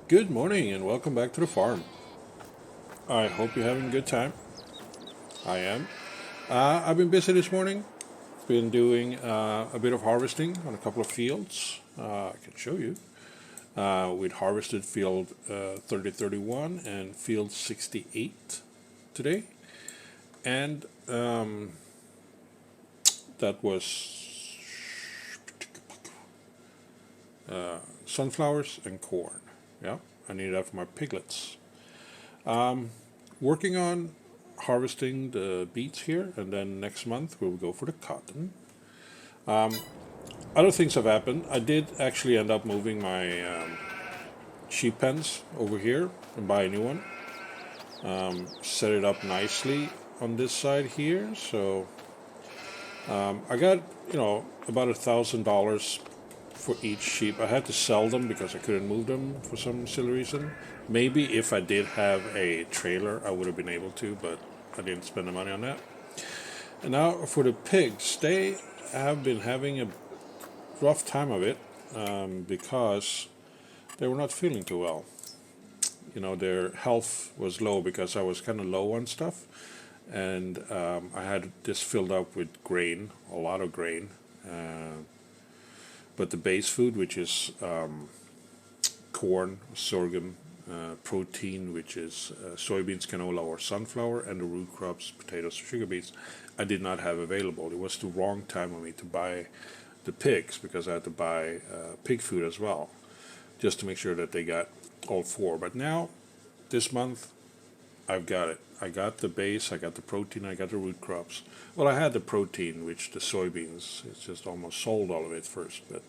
Good morning and welcome back to the farm. I hope you're having a good time. I am. I've been busy this morning. Been doing a bit of harvesting on a couple of fields. I can show you. We'd harvested field 3031 and field 68 today. And that was sunflowers and corn. Yeah, I need that for my piglets. Working on harvesting the beets here, and then next month we'll go for the cotton. Other things have happened. I did actually end up moving my sheep pens over here and buy a new one. Set it up nicely on this side here. So I got about $1,000 for each sheep. I had to sell them because I couldn't move them for some silly reason. Maybe if I did have a trailer, I would have been able to, but I didn't spend the money on that. And now for the pigs, they have been having a rough time of it because they were not feeling too well. Their health was low because I was kind of low on stuff, and I had this filled up with grain, a lot of grain. But the base food, which is corn, sorghum, protein, which is soybeans, canola, or sunflower, and the root crops, potatoes, sugar beets, I did not have available. It was the wrong time for me to buy the pigs because I had to buy pig food as well, just to make sure that they got all four. But now, this month, I've got it. I got the base, I got the protein, I got the root crops. Well, I had the protein, which the soybeans, it's just almost sold all of it first. But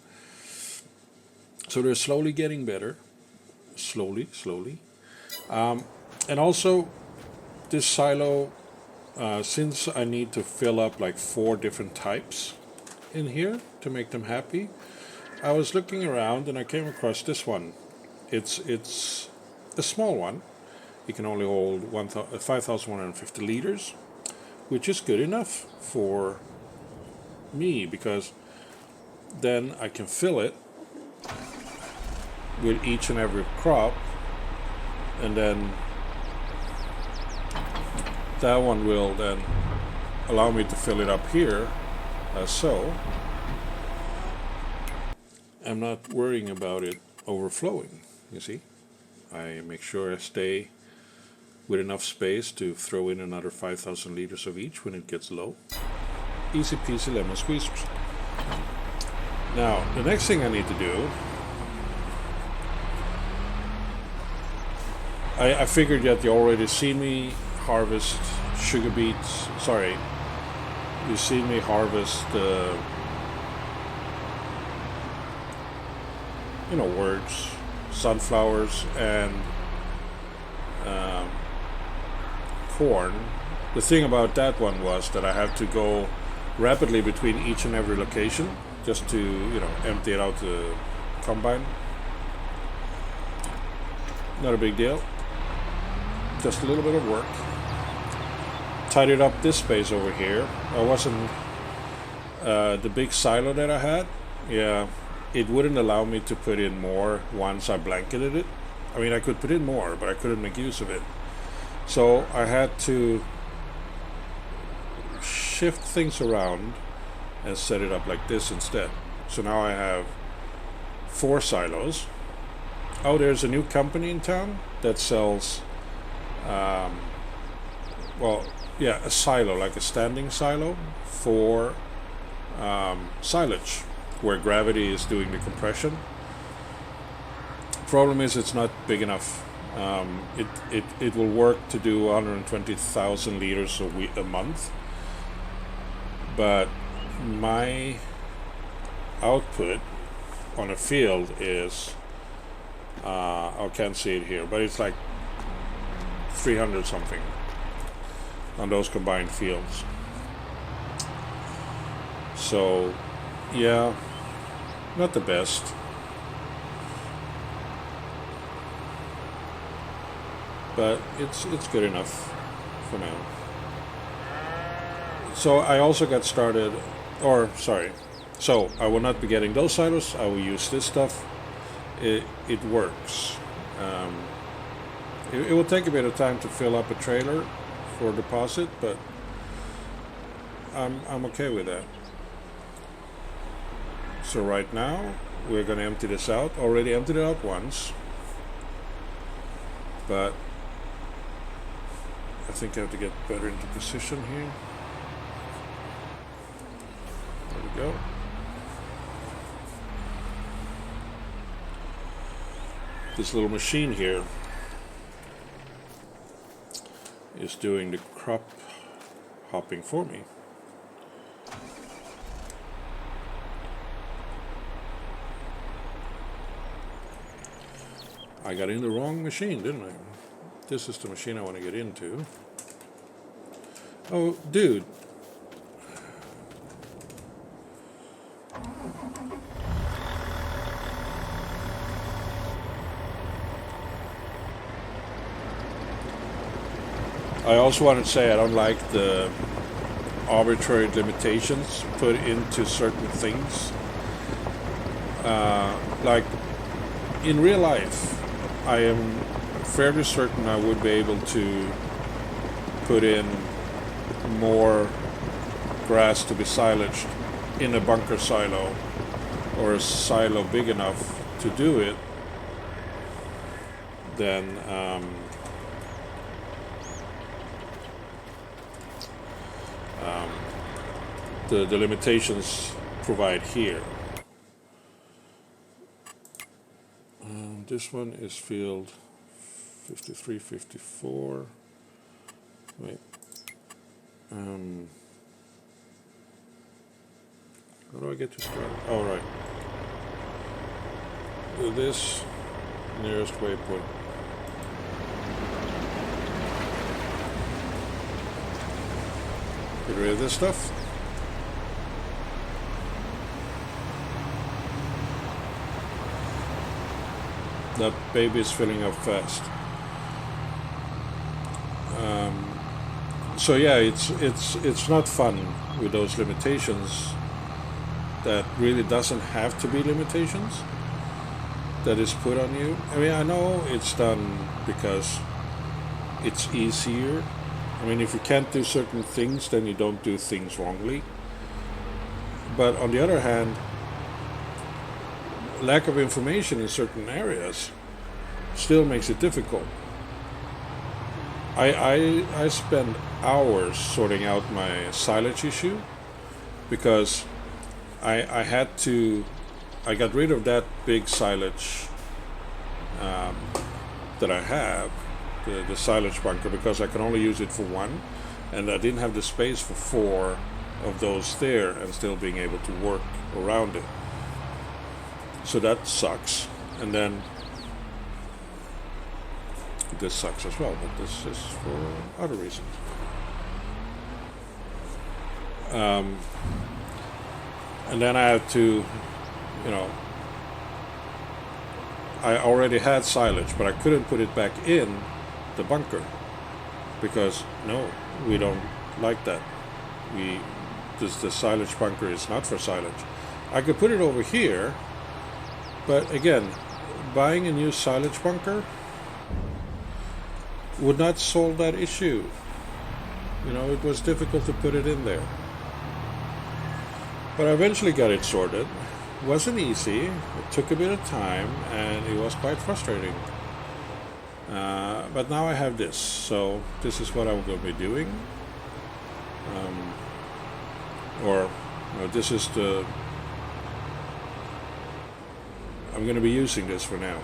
so they're slowly getting better. Slowly. And also, this silo, since I need to fill up like 4 different types in here to make them happy, I was looking around and I came across this one. It's a small one. It can only hold 5,150 liters, which is good enough for me because then I can fill it with each and every crop, and then that one will then allow me to fill it up here as so. I'm not worrying about it overflowing, you see. I make sure I stay with enough space to throw in another 5,000 liters of each when it gets low. Easy peasy lemon squeezers. Now, the next thing I need to do, I figured that you already seen me harvest sugar beets. Sorry, you've seen me harvest words, sunflowers, and corn. The thing about that one was that I have to go rapidly between each and every location just to empty it out the combine. Not a big deal, just a little bit of work. Tidied up this space over here. I wasn't the big silo that I had, it wouldn't allow me to put in more once I blanketed it. I mean, I could put in more, but I couldn't make use of it. So I had to shift things around and set it up like this instead. So now I have 4 silos. Oh, there's a new company in town that sells, a silo, like a standing silo for silage, where gravity is doing the compression. Problem is, it's not big enough. It will work to do 120,000 liters a month, but my output on a field is I can't see it here, but it's like 300 something on those combined fields. So yeah, not the best. But it's good enough for now. So I also got started, so I will not be getting those silos. I will use this stuff. It works. It will take a bit of time to fill up a trailer for deposit, but I'm okay with that. So right now we're going to empty this out. Already emptied it out once, but I think I have to get better into position here. There we go. This little machine here is doing the crop hopping for me. I got in the wrong machine, didn't I? This is the machine I want to get into. Oh, dude. I also want to say I don't like the arbitrary limitations put into certain things. Like in real life, I am fairly certain I would be able to put in more grass to be silaged in a bunker silo or a silo big enough to do it than the limitations provide here. This one is field 53, 54. Wait. How do I get to start? Oh, right. Do this nearest waypoint. Get rid of this stuff. That baby is filling up fast. So yeah, it's not fun with those limitations. That really doesn't have to be limitations that is put on you. I mean, I know it's done because it's easier. I mean, if you can't do certain things, then you don't do things wrongly. But on the other hand, lack of information in certain areas still makes it difficult. I spend hours sorting out my silage issue because I got rid of that big silage that I have, the silage bunker, because I can only use it for one, and I didn't have the space for 4 of those there and still being able to work around it. So that sucks. And then this sucks as well, but this is for other reasons. And then I had to, I already had silage, but I couldn't put it back in the bunker because no, we don't like that. The silage bunker is not for silage. I could put it over here, but again, buying a new silage bunker would not solve that issue. It was difficult to put it in there. But I eventually got it sorted. It wasn't easy. It took a bit of time, and it was quite frustrating. But now I have this, so this is what I'm going to be doing. This is I'm going to be using this for now.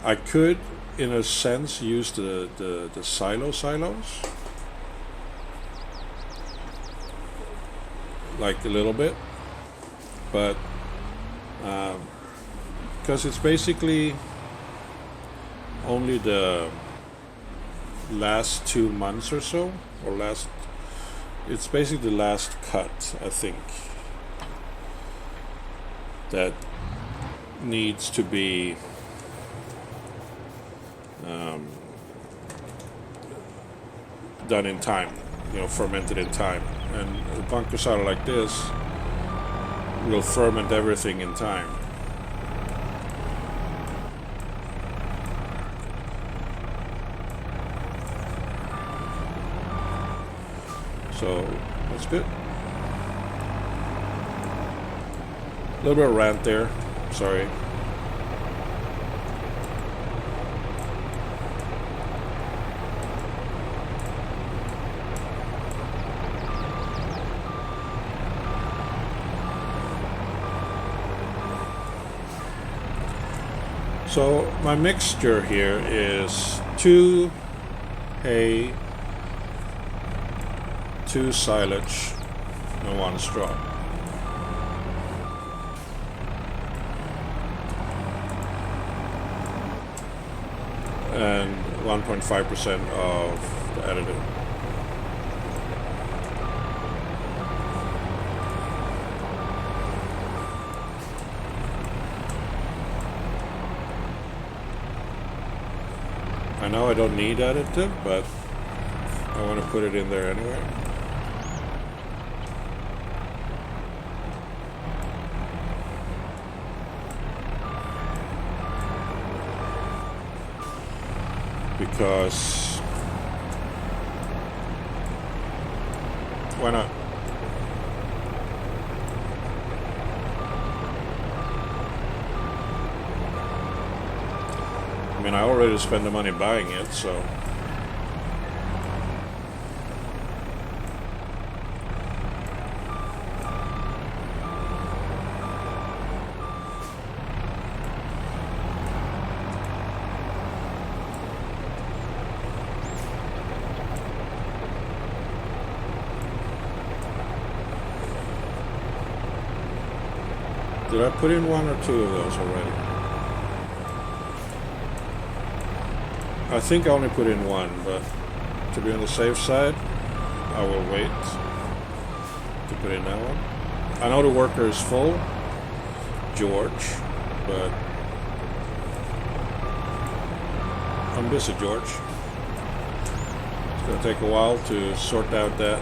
I could, in a sense, use the silos, like a little bit, but because it's basically only the last 2 months or so, it's basically the last cut, I think, that needs to be done in time, fermented in time. And a bunker silo like this will ferment everything in time. So that's good. A little bit of rant there. Sorry. So my mixture here is 2 hay, 2 silage, and 1 straw. And 1.5% of the additive. I know I don't need additive, but I want to put it in there anyway. Because why not? I mean, I already spent the money buying it, so did I put in 1 or 2 of those already? I think I only put in 1, but to be on the safe side, I will wait to put in that one. I know the worker is full, George, but I'm busy, George. It's going to take a while to sort out that.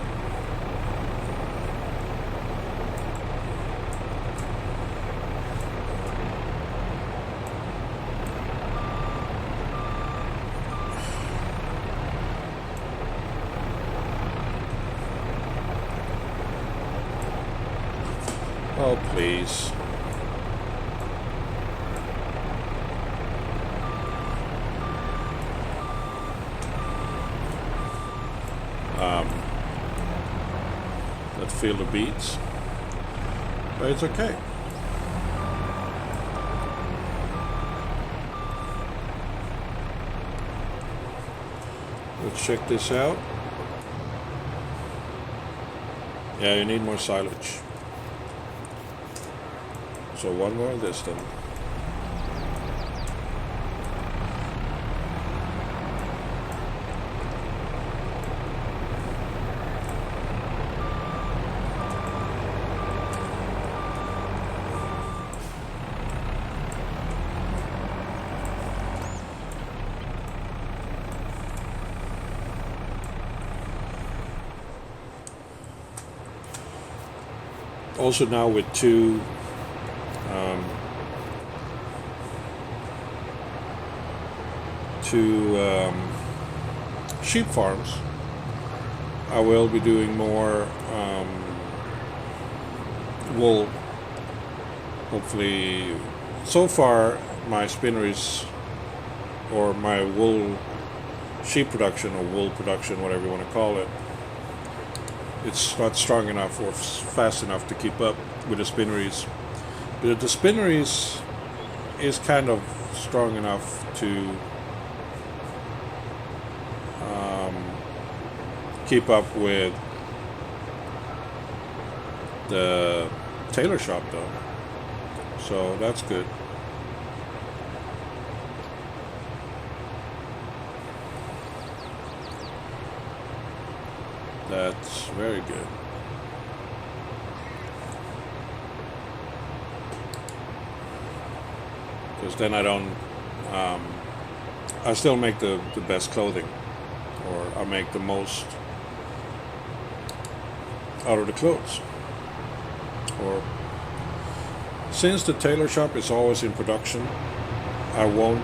Oh, please. That field of beets. But it's okay. Let's check this out. Yeah, you need more silage. So 1 more of this then. Also now with 2 sheep farms, I will be doing more wool. Hopefully, so far my spinneries or my wool sheep production or wool production, whatever you want to call it, it's not strong enough or fast enough to keep up with the spinneries. But the spinneries is kind of strong enough to keep up with the tailor shop though. So that's good. That's very good. Because then I don't, I still make the best clothing, or I make the most out of the clothes. Or since the tailor shop is always in production, I won't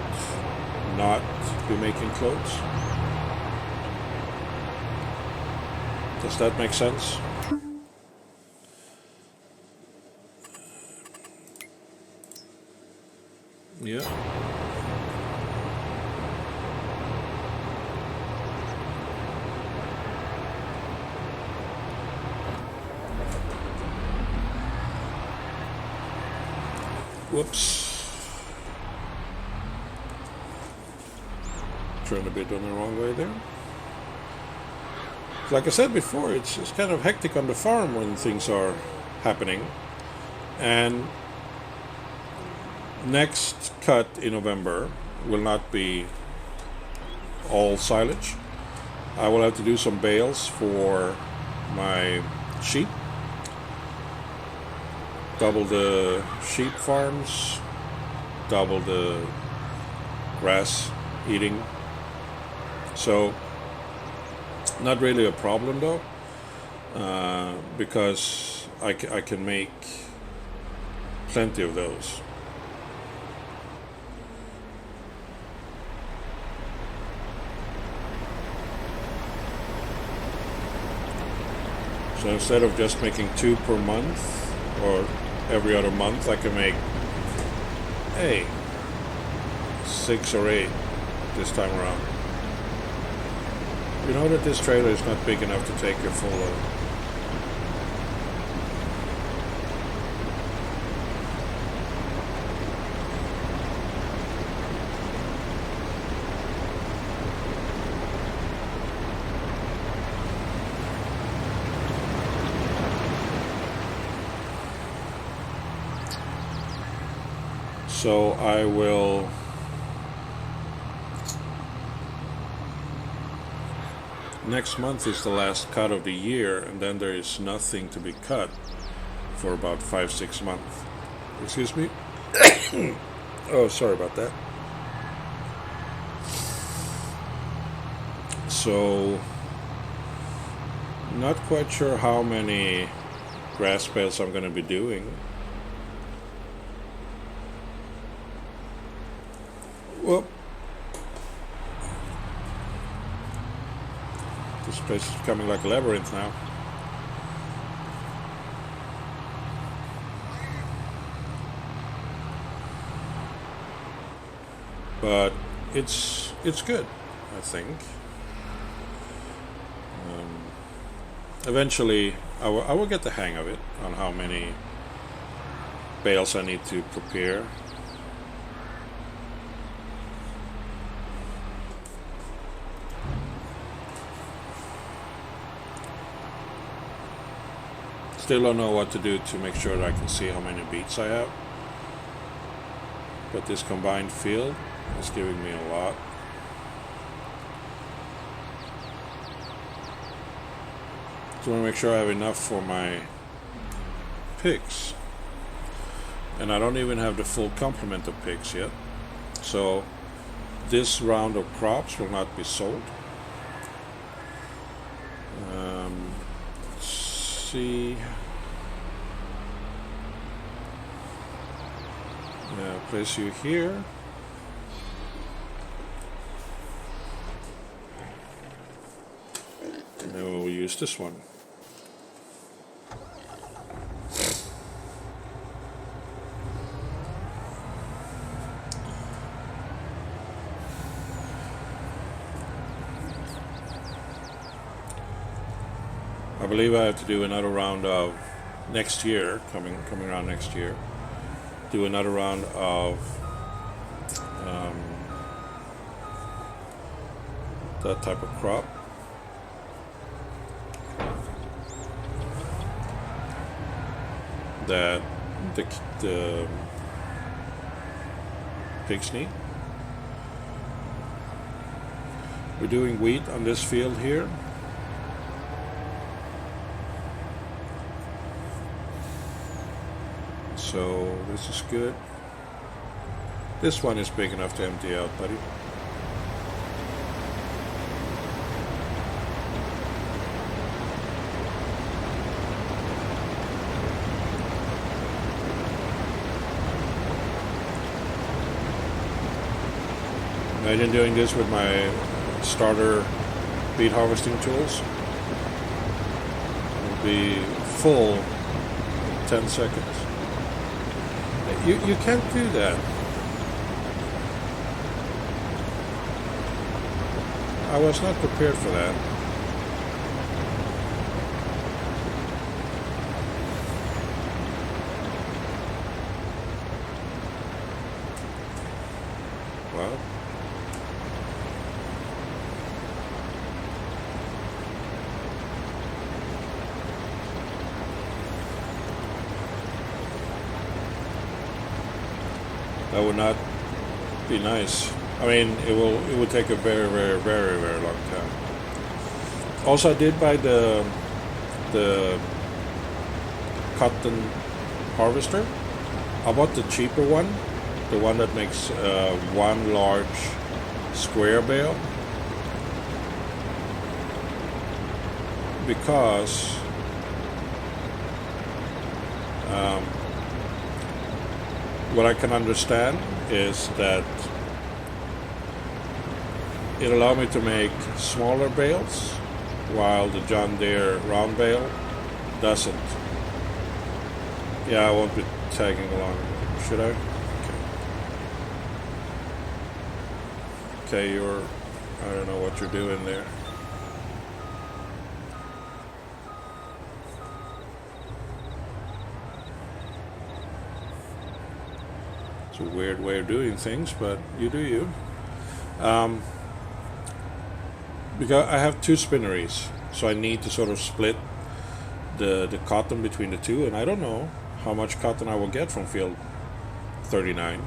not be making clothes. Does that make sense? Yeah. Whoops. Turned a bit on the wrong way there. Like I said before, it's kind of hectic on the farm when things are happening. And next cut in November will not be all silage. I will have to do some bales for my sheep. Double the sheep farms, double the grass eating. So not really a problem though, because I can make plenty of those. So instead of just making 2 per month or every other month, I can make 6 or 8 this time around. You know that this trailer is not big enough to take your full load. So I will next month is the last cut of the year, and then there is nothing to be cut for about 5-6 months. Excuse me. Oh, sorry about that. So not quite sure how many grass bales I'm going to be doing. Well, this place is becoming like a labyrinth now. But it's good, I think. Eventually, I will get the hang of it on how many bales I need to prepare. Still don't know what to do to make sure that I can see how many beets I have. But this combined field is giving me a lot. So I want to make sure I have enough for my pigs. And I don't even have the full complement of pigs yet. So this round of crops will not be sold. See. Yeah, place you here. And then we'll use this one. I believe I have to do another round of next year, coming around next year. Do another round of that type of crop. That the pigs need. We're doing wheat on this field here. So this is good. This one is big enough to empty out, buddy. Imagine doing this with my starter beet harvesting tools. be full 10 seconds. You can't do that. I was not prepared for that. Well, that would not be nice. I mean, it would take a very, very, very, very long time. Also, I did buy the cotton harvester. I bought the cheaper one, the one that makes one large square bale, because what I can understand is that it allowed me to make smaller bales, while the John Deere round bale doesn't. Yeah, I won't be tagging along. Should I? Okay, I don't know what you're doing there. It's a weird way of doing things, but you do you. Because I have two spinneries, so I need to sort of split the cotton between the two, and I don't know how much cotton I will get from field 39.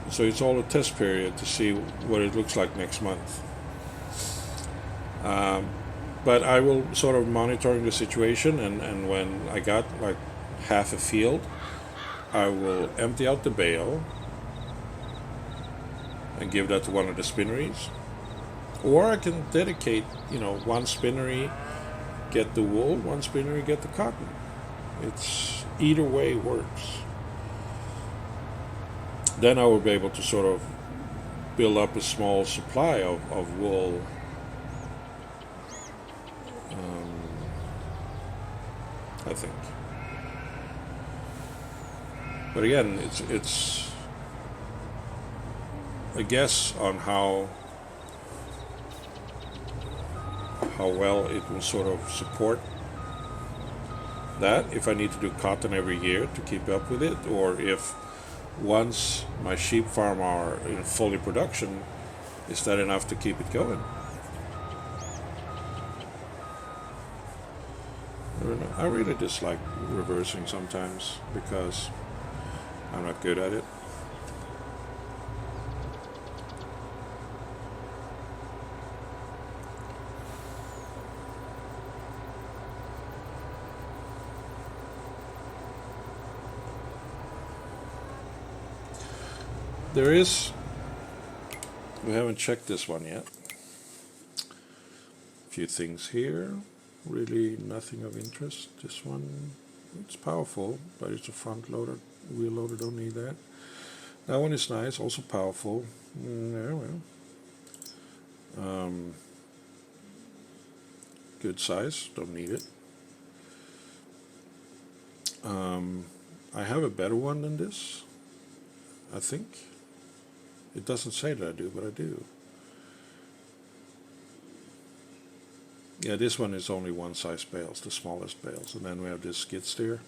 So it's all a test period to see what it looks like next month. But I will sort of monitoring the situation, and when I got like half a field, I will empty out the bale and give that to one of the spinneries. Or I can dedicate, one spinnery get the wool, one spinnery get the cotton. It's either way works. Then I will be able to sort of build up a small supply of wool. I think. But again, it's a guess on how well it will sort of support that, if I need to do cotton every year to keep up with it, or if once my sheep farm are in fully production, is that enough to keep it going? I don't know. I really dislike reversing sometimes because I'm not good at it. We haven't checked this one yet. A few things here, really nothing of interest. This one, it's powerful, but it's a front loader, wheel loader, don't need that. That one is nice, also powerful. Yeah, well. Good size, don't need it. I have a better one than this, I think. It doesn't say that I do, but I do. Yeah, this one is only one size bales, the smallest bales. And then we have this skid steer.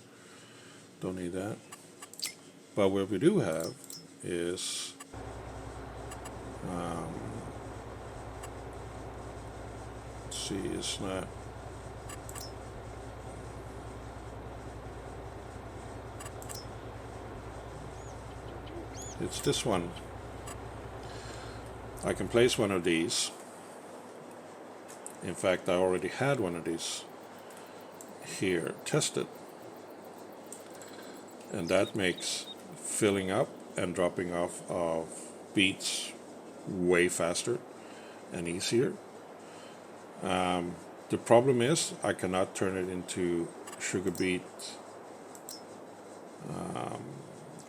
Don't need that. But what we do have is let's see, it's not. It's this one. I can place one of these. In fact, I already had one of these here tested. And that makes filling up and dropping off of beets way faster and easier. The problem is I cannot turn it into sugar beet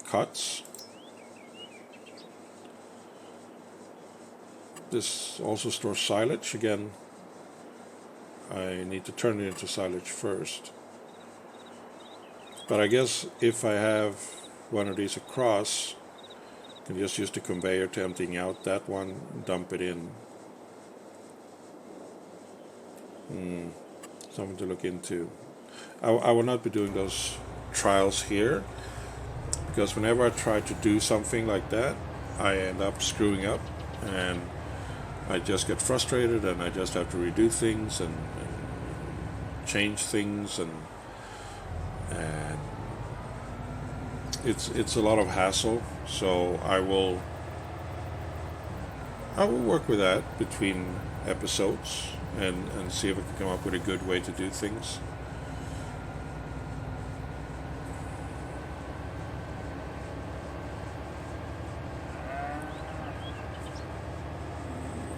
cuts. This also stores silage. Again, I need to turn it into silage first. But I guess if I have one of these across, I can just use the conveyor to emptying out that one, dump it in. Something to look into. I will not be doing those trials here, because whenever I try to do something like that, I end up screwing up, and I just get frustrated, and I just have to redo things and change things, and it's a lot of hassle. So I will work with that between episodes and see if I can come up with a good way to do things.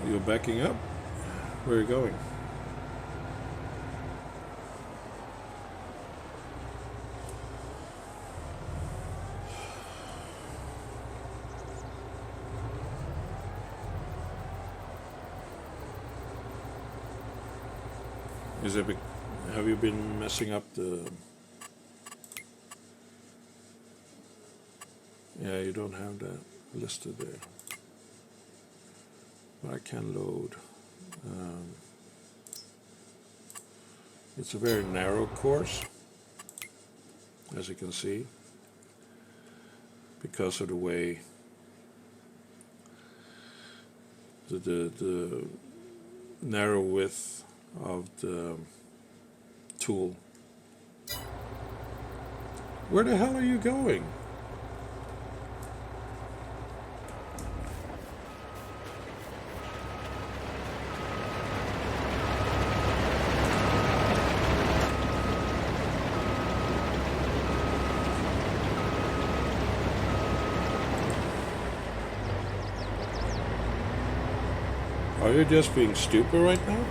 You're backing up? Where are you going? Have you been messing up the... Yeah, you don't have that listed there. But I can load. It's a very narrow course, as you can see, because of the way the narrow width of the tool. Where the hell are you going? Are you just being stupid right now?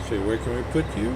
So where can we put you?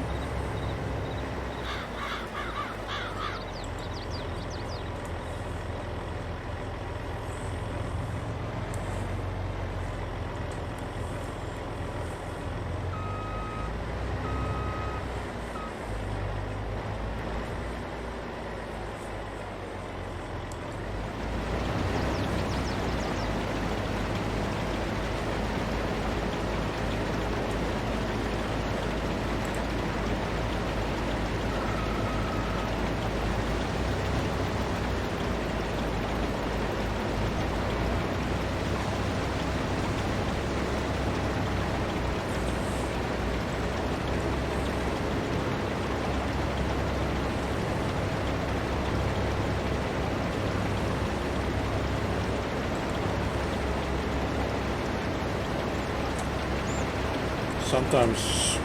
Sometimes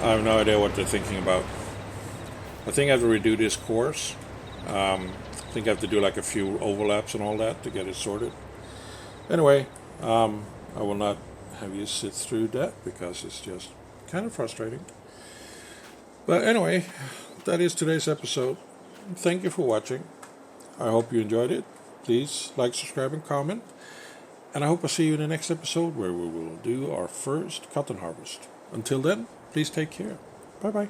I have no idea what they're thinking about. I think I have to redo this course. I think I have to do like a few overlaps and all that to get it sorted. Anyway, I will not have you sit through that because it's just kind of frustrating. But anyway, that is today's episode. Thank you for watching. I hope you enjoyed it. Please like, subscribe, and comment. And I hope I see you in the next episode where we will do our first cotton harvest. Until then, please take care. Bye-bye.